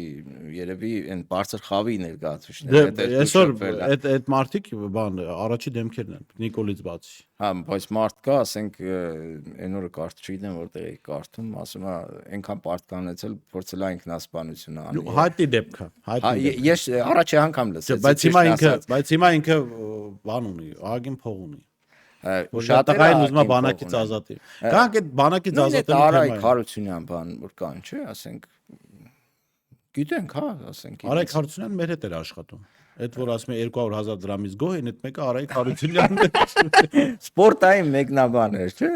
երևի այն բարձր խավի ներկայացուցիչները։ Այսօր այդ մարդիկ բան առաջի դեմքերն են Նիկոլից բացի։ Հա, բայց մարդ կա, ասենք, այն օրը կարդ չգիտեմ որտեղ է կարդում, ասում է, այնքան պարտ կանեցել, փորձել է ինքնասպանություն անի։ Հայտի դեպք է, հայտի։ Ես առաջի անգամ լսեցի։ Բայց հիմա ինքը բան ունի, ահագին փող ունի։ Շատերն ուզում է բանակից ազատի։ Կանք այդ բանակից ազատելու Արայք Հարությունյան բան որ կան, չէ, ասենք գիտենք, հա, ասենք։ Արայք Հարությունյանն մեր հետ էր աշխատում։ Այդ որ ասում է 200,000 դրամից գոհ են, այդ մեկը Արայք Հարությունյանն է։ Սպորտային մեկնաբան էր, չէ։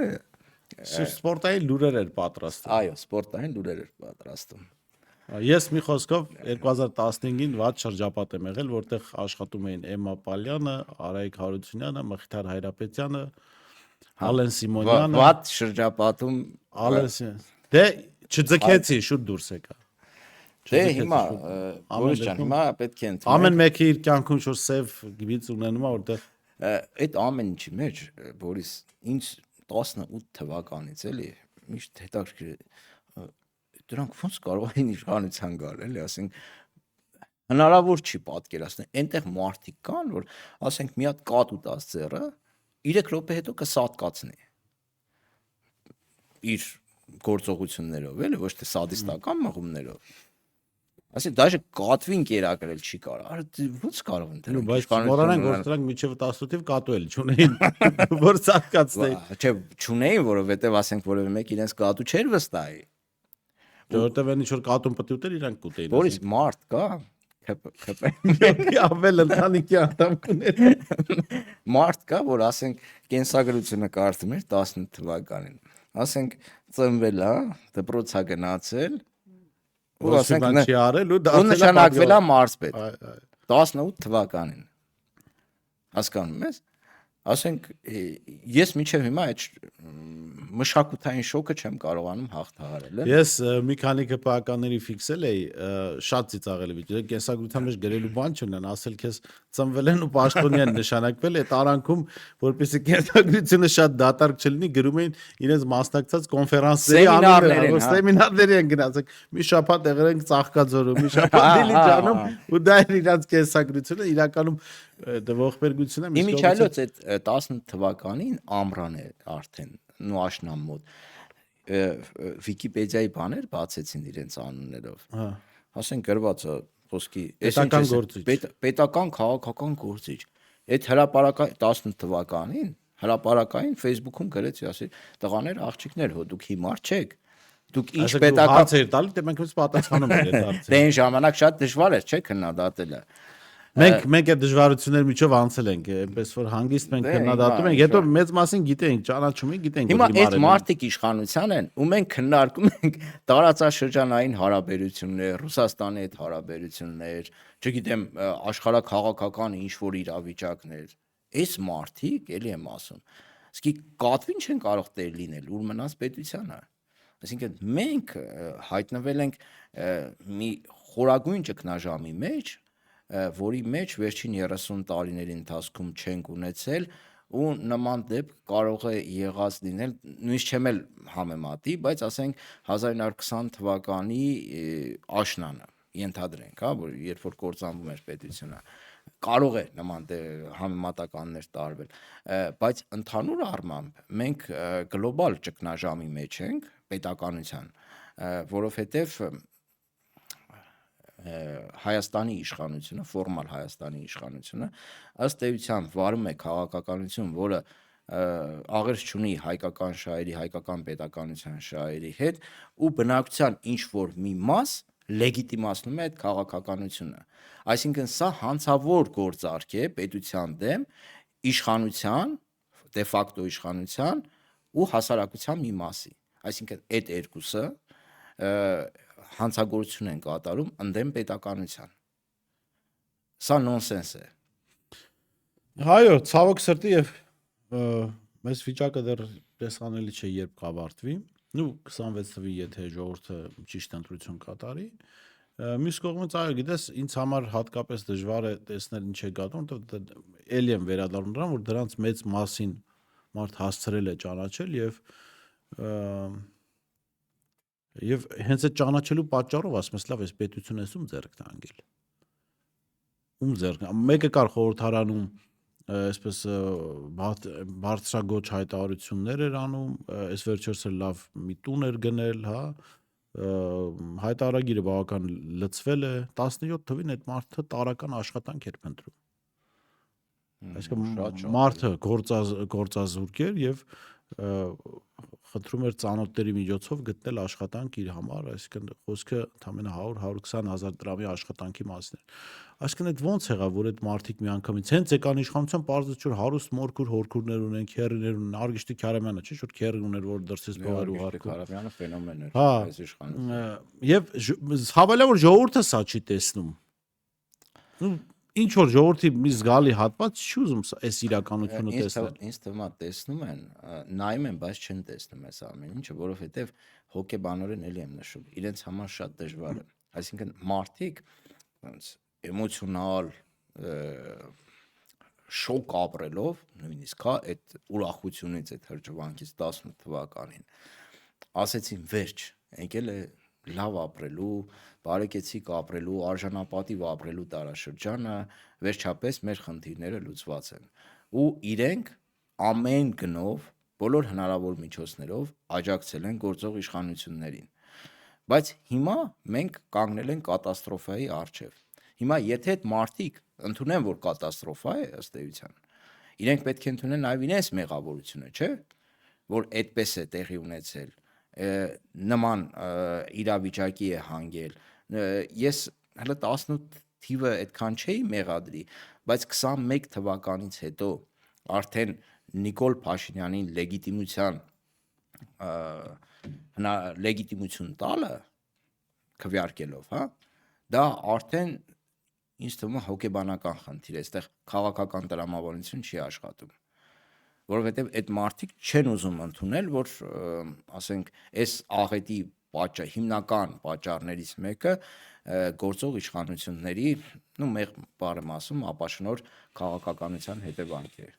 Սպորտային լուրեր էր պատրաստում։ Այո, սպորտային լուրեր էր պատրաստում։ Ես մի խոսքով 2015-ին ված շրջապատ եմ եղել, որտեղ աշխատում էին Էմմա Պալյանը, Արայիկ Հարությունյանը, Մխիթար Հայրապետյանը, Ալեն Սիմոնյանը, Վատ շրջապատում Դե չձգեցի, շուտ դուրս եկա։ դե հիմա Բորիս ջան, հիմա պետք է ընդունենք Ամեն մեկի իր կյանքում շուտ սև գիծ ունենում է, որտեղ այդ ամեն ինչի մեջ Բորիս ինձ 18 թվականից էլի միշտ հետաքրքիր դրանք ոնց կարող են իշխանության գալ, էլի, ասենք հնարավոր չի պատկերացնել։ Այնտեղ մարդիկ կան, որ ասենք մի հատ կատ ու 10 ձեռը 3 րոպե հետո կսատկացնի իր գործողություններով, էլի, ոչ թե սադիստական մղումներով։ Ասենք դաժե կատվին կերակրել չի կարող։ Արա ոնց կարող են դրանք։ բայց մոռանանք, որ դրանք միջև 18-ով կատու էլ չունեին, որ սատկացնեին։ Չէ, չունեին, որովհետև ասենք որևէ մեկ իրենց կատու չէր վստահի։ Որտեղ այն ինչ որ կատուն պետք ուտեր իրանք կուտեին։ Բորիս մարդ կա, Ավել ընտանիքի անդամ կուներ։ Մարդ կա, որ ասենք կենսագրությունը կարդում էր 18 թվականին։ Ասենք ծնվել է, դպրոց է գնացել, ու ասենք չի արել ու ու նշանակվել է մարզպետ 18 թվականին։ Հասկանում ես։ Ասենք ես մինչև հիմա այդ մշակութային շոկը չեմ կարողանում հաղթահարել։ Ես մի քանի կպականների ֆիքսել էի, շատ ծիծաղել եմ։ Կենսագրության մեջ գրելու բան չունեն, ասել քեզ ծնվել են ու պաշտոնի են նշանակվել, այդ արանքում, որպեսզի կենսագրությունը շատ դատարկ չլինի, գրում էին իրենց մասնակցած կոնֆերանսների անունները, սեմինարների են գնացել։ Մի շաբաթ եղել ենք Ծաղկաձորում, մի շաբաթ Դիլիջանում, ու դա էր իրենց կենսագրությունը, իրականում դվողբերգությունը մի Իմիջիայլոց այդ 18 թվականին ամռան է արդեն նու աշնան մոտ Վիկիպեդիայի բաներ բացեցին իրենց անուններով։ Ասենք գրված է խոսքի պետական գործիչ, պետական քաղաքական գործիչ։ Այդ հրապարակային 18 թվականին հրապարակային Facebook-ում գրեցի, ասի տղաներ, աղջիկներ, հո դուք հիմար չեք։ Դուք ինչ պետական հարց էր տալի, դե մենք ոնց պատասխանում ենք այդ հարցին։ Դե այն ժամանակ շատ դժվար էր, չէ՞, քննադատելը։ Մենք այդ դժվարությունների միջով անցել ենք, այնպես որ հանգիստ մենք քննադատում ենք, հետո մեծ մասին գիտենք, ճանաչում ենք, գիտենք Հիմա այդ մարդիկ իշխանության են ու մենք քննարկում ենք տարածաշրջանային հարաբերություններ, Ռուսաստանի հետ հարաբերություններ, չգիտեմ, աշխարհակաղակական ինչ որ իրավիճակներ։ Այս մարդիկ, էլի եմ ասում, իսկի կատվին չեն կարող տեր լինել, ուր մնաց պետությանը։ Այսինքն մենք հայտնվել ենք մի խորագույն ճգնաժամի մեջ, որի մեջ վերջին 30 տարիների ընթացքում չենք ունեցել ու նման դեպք կարող է եղած լինել, նույնիսկ չեմ էլ համեմատի, բայց ասենք 1920 թվականի աշնանը ենթադրենք, հա, որ երբ որ կործանվում էր պետությունը, կարող է նման համեմատականներ տարվել, բայց ընդհանուր առմամբ մենք գլոբալ ճգնաժամի մեջ ենք պետականության, որովհետև Հայաստանի իշխանությունը, ֆորմալ Հայաստանի իշխանությունը ըստ էության վարում է քաղաքականություն, որը աղերս չունի հայկական շահերի, հայկական պետականության շահերի հետ ու բնակության ինչ որ մի մաս լեգիտիմացնում է այդ քաղաքականությունը։ Այսինքն սա հանցավոր գործարք է պետության դեմ իշխանության, դե ֆակտո իշխանության ու հասարակության մի մասի։ Այսինքն այդ երկուսը հանցագործություն են կատարում ընդդեմ պետականության։ Սա նոնսենս է։ Հայո, ցավոք սրտի եւ մեծ վիճակը դեռ տեսանելի չէ երբ կավարտվի։ Նու 26 թվի եթե ժողովուրդը ճիշտ ընտրություն կատարի, մյուս կողմից այո, գիտես, ինձ համար հատկապես դժվար է տեսնել ինչ է գտնում, որտեղ էլի եմ վերադառնում նրան, որ դրանց մեծ մասին մարդ հասցրել է ճանաչել եւ հենց այդ ճանաչելու պատճառով ասում ես, լավ, այս պետությունը ում ձեռք տանգել։ Ում ձեռք։ Մեկը կար խորհրդարանում այսպես բարձրագոչ հայտարարություններ էր անում, այս վերջերս լավ մի տուն էր գնել, հա, հայտարարագիրը բավական լցվել է, 17 թվին այդ մարդը տարական աշխատանք էր փնտրում։ Այսինքն մարդը գործազուրկ էր եւ խնդրում էր ծանոթների միջոցով գտնել աշխատանք իր համար, այսինքն խոսքը ընդամենը 100-120 հազար դրամի աշխատանքի մասին էր։ Այսինքն այդ ոնց եղավ, որ այդ մարդիկ միանգամից հենց եկան իշխանության պարզեց որ հարուստ մորքուր հորքուրներ ունեն, քերիներ ունեն, Արգիշտի Քարամյանը չէ՞ որ քեր ուներ, որ դրսից բողեր ուղարկում։ Կարամյանը ֆենոմեն էր Հա, այս իշխանությունը։ եւ հավելա որ ժողովուրդը սա չի տեսնում։ Ինչ որ ժողովրդի մի զգալի հատված չի ուզում այս իրականությունը տեսնել։ Ինձ թվում է տեսնում են, նայում են, բայց չեն տեսնում այս ամեն ինչը, որովհետև հոգեբանորեն էլի եմ նշում, իրենց համար շատ դժվար է։ Այսինքն մարդիկ ոնց էմոցիոնալ շոկ ապրելով, նույնիսկ հա այդ ուրախությունից, այդ հրճվանքից 18 թվականին ասեցին վերջ, եկել է լավ ապրելու, բարեկեցիկ ապրելու, արժանապատիվ ապրելու տարաշրջանը, վերջապես մեր խնդիրները լուծված են։ Ու իրենք ամեն գնով, բոլոր հնարավոր միջոցներով աջակցել են գործող իշխանություններին։ Բայց հիմա մենք կանգնել ենք կատաստրոֆայի առջև։ Հիմա եթե այդ մարդիկ ընդունեն, որ կատաստրոֆա է ըստ էության, իրենք պետք է ընդունեն նաև իրենց մեղավորությունը, չէ՞, որ այդպես է տեղի ունեցել, նման իրավիճակի է հանգել։ Ես հələ 18 թիվը այդքան չէի մեղադրի, բայց 21 թվականից հետո արդեն Նիկոլ Փաշինյանին լեգիտիմություն տալը քվեարկելով, հա, դա արդեն ինձ թվում է հոգեբանական խնդիր է, այստեղ քաղաքական տրամաբանություն չի աշխատում, որովհետև այդ մարդիկ չեն ուզում ընդունել, որ ասենք այս աղետի հիմնական պատճառներից մեկը գործող իշխանությունների, մեկ բառեմ ասում, ապաշնոր քաղաքականության հետևանք է։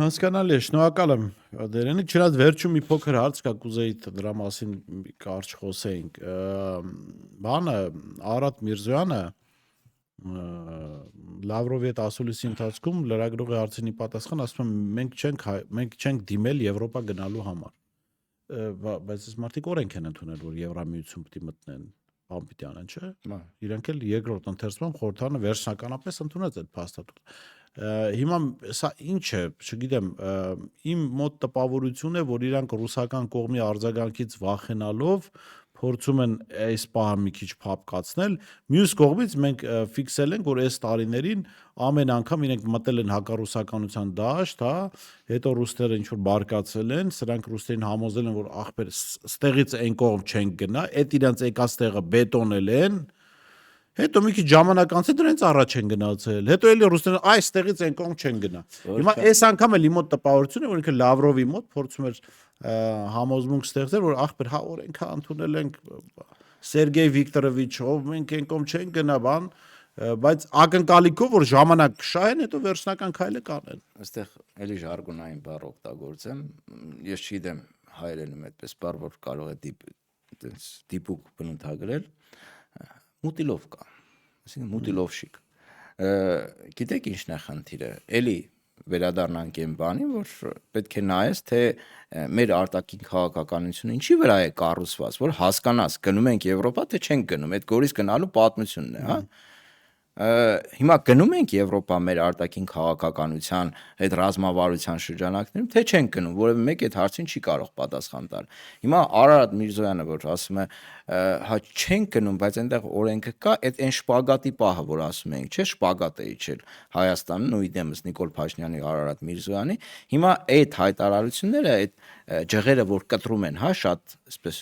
Հասկանալի է, շնորհակալ եմ Դերենի, չնայած վերջում մի փոքր հարց կա, կուզեի դրա մասին կարճ խոսեինք։ Բանը Արարատ Միրզոյանը Լավրովի հետ ասուլիսի ընթացքում լրագրողի հարցինի պատասխան ասում եմ մենք չենք դիմել Եվրոպա գնալու համար, բայց այս մարդիկ օրենք են ընդունել, որ Եվրամիություն պիտի մտնեն, բան պիտի անեն, չէ՞։ Իրանք էլ երկրորդ ընթերցման խորհրդարանը վերջնականապես ընդունեց այդ փաստաթուղթը։ Հիմա սա ինչ է, չգիտեմ, իմ մոտ տպավորություն է, որ իրանք ռուսական կողմի արձագանքից վախենալով փորձում են այս պահը մի քիչ փապկացնել։ Մյուս կողմից մենք ֆիքսել ենք, որ այս տարիներին ամեն անգամ իրենք մտել են հակառուսականության դաշտ, հա, հետո ռուսները ինչ որ բարկացել են, սրանք ռուսերին համոզել են, որ ախպեր ստեղից այն կողմ չեն գնա, այդ իրենց եկած տեղը բետոնել են, հետո մի քիչ ժամանակ անց դրանից առաջ են գնացել, հետո էլի ռուսները այս տեղից այն կողմ չեն գնա։ Հիմա այս անգամ էլ իմ մոտ տպավորություն է, որ ինքը Լավրովի մոտ փորձում էր համոզմունք ստեղծել, որ ախպեր հա օրենքը ընդունել ենք Սերգեյ Վիկտորովիչով, մենք այն կողմ չենք գնա, բան, բայց ակնկալիքով որ ժամանակ կշահեն, հետո վերջնական քայլը կանեն։ Այստեղ էլի ժարգոնային բառ օգտագործեմ, ես չգիտեմ հայերենում այդպես բառ, որ կարող է դիպուկ բնութագրել, մուտիլովկա, այսինքն մուտիլովշիկ։ Գիտեք ինչն է խնդիրը, էլի վերադառնանք այն բանին, որ պետք է նայես, թե մեր արտաքին քաղաքականությունը ինչի վրա է կառուցված, որ հասկանաս, գնում ենք Եվրոպա, թե չենք գնում, այդ գորից գնալու պատմությունն է, հա։ Հիմա գնում ենք Եվրոպա մեր արտաքին քաղաքականության այդ ռազմավարության շրջանակներում, թե չենք գնում, որովհետեւ մեկ այդ հարցին չի կարող պատասխան տալ։ Հիմա Արարատ Միրզոյանը որ ասում է, հա չենք գնում, բայց այնտեղ օրենքը կա, այդ այն շպագատի պահը, որ ասում ենք, չէ, շպագատ է իջել Հայաստանն ու իդեմս Նիկոլ Փաշինյանի, Արարատ Միրզոյանի, հիմա այդ հայտարարությունները, այդ ջղերը, որ կտրում են, հա, շատ այսպես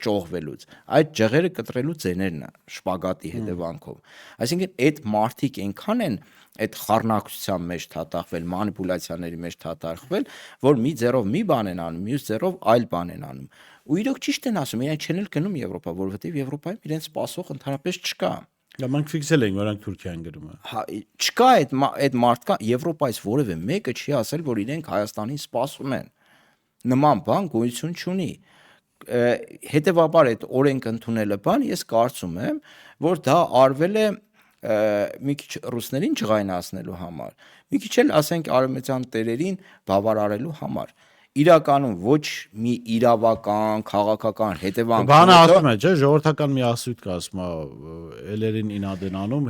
ճողվելուց, այդ ջղերը կտրելու ձեներն է շպագատի հետևանքով։ Այսինքն այդ մարդիկ այնքան են այդ խառնակցության մեջ թաթախվել, մանիպուլյացիաների մեջ թաթախվել, որ մի ձեռով մի բան են անում, մյուս ձեռով այլ բան են անում։ Ու իրոք ճիշտ են ասում, իրենք չեն էլ գնում Եվրոպա, որովհետև Եվրոպայում իրենց սպասող ընդհանրապես չկա։ Մենք ֆիքսել ենք, որ նրանք Թուրքիա են գնում։ Հա, չկա այդ մարդկա Եվրոպայից որևէ մեկը չի ասել, որ իրենք Հայաստանին սպասում են։ Նման բան գոյություն չունի։ Հետևաբար այդ օրենք ընդունելը բան, ես կարծում եմ, որ դա արվել է մի քիչ ռուսներին ջղայնացնելու համար, մի քիչ էլ ասենք արևմտյան տերերին բավարարելու համար։ Իրականում ոչ մի իրավական, քաղաքական հետևանք։ Բանը ասում է, չէ, ժողովրդական մի ասույթ կա, ասում է, էլերին ինադեն անում,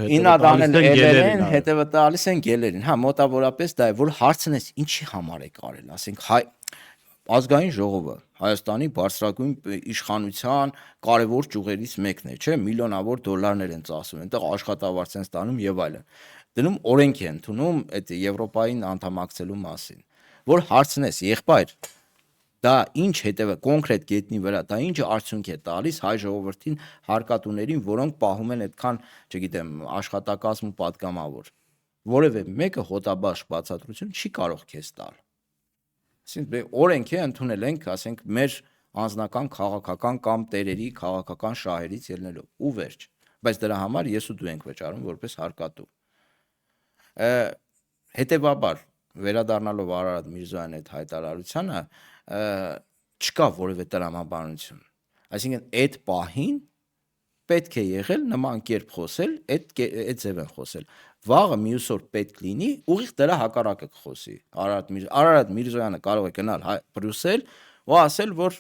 հետևը տալիս են գելերին։ Հա, մոտավորապես դա է, որ հարցնես ինչի համար է կարել, ասենք ազգային ժողովը Հայաստանի բարձրագույն իշխանության կարևոր ճյուղերից մեկն է, չէ՞, միլիոնավոր դոլարներ են ծախսում, այնտեղ աշխատավարձ են ստանում եւ այլն։ Դնում օրենք է ընդունում այդ Եվրոպային անդամակցելու մասին, որ հարցնես, եղբայր, դա ինչ հետևը կոնկրետ գետնի վրա, դա ինչ արդյունք է տալիս հայ ժողովրդին հարկատուներին, որոնք պահում են այդքան, չգիտեմ, աշխատակազմ ու պատգամավոր։ Որևէ մեկը հոտաբաշխ բացատրություն չի կարող քեզ տալ։ Այսինքն օրենք է ընդունել ենք, ասենք, մեր անձնական քաղաքական կամ տերերի քաղաքական շահերից ելնելով ու վերջ, բայց դրա համար ես ու դու ենք վճարում որպես հարկատու։ Հետևաբար, վերադառնալով Արարատ Միրզոյանի այդ հայտարարությանը, չկա որևէ տրամաբանություն։ Այսինքն այդ պահին պետք է եղել նման կերպ խոսել, այդ ձև են խոսել։ Վաղը մյուս օր պետք լինի ուղիղ դրա հակառակը խոսի։ Արարատ Միրզոյանը կարող է գնալ Բրյուսել ու ասել, որ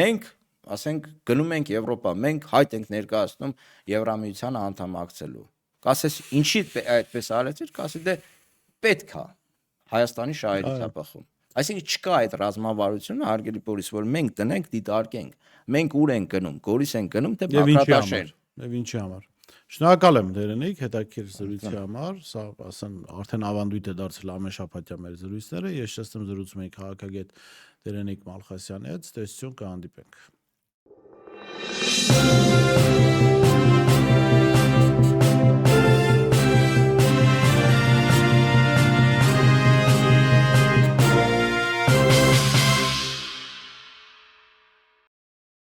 մենք, ասենք, գնում ենք Եվրոպա, մենք հայտ ենք ներկայացնում Եվրամիությանը անդամակցելու։ Կասես, ինչի այդպես արեցիր, կասի դե պետք է Հայաստանի շահերից ապախում։ Այսինքն չկա այդ ռազմավարությունը, հարգելի Բորիս, որ մենք տնենք, դիտարկենք, մենք ուր ենք գնում, Գորիս ենք գնում, թե Բաղրատաշեն։ Եվ ինչի համար։ Շնորհակալ եմ Դերենիկ հետաքրքիր զրույցի համար, սա ասեն արդեն ավանդույթ է դարձել ամեն շաբաթյա մեր զրույցները, ես շեշտեմ զրուցում էի քաղաքագետ Դերենիկ Մալխասյանի հետ, տեսություն կհանդիպենք։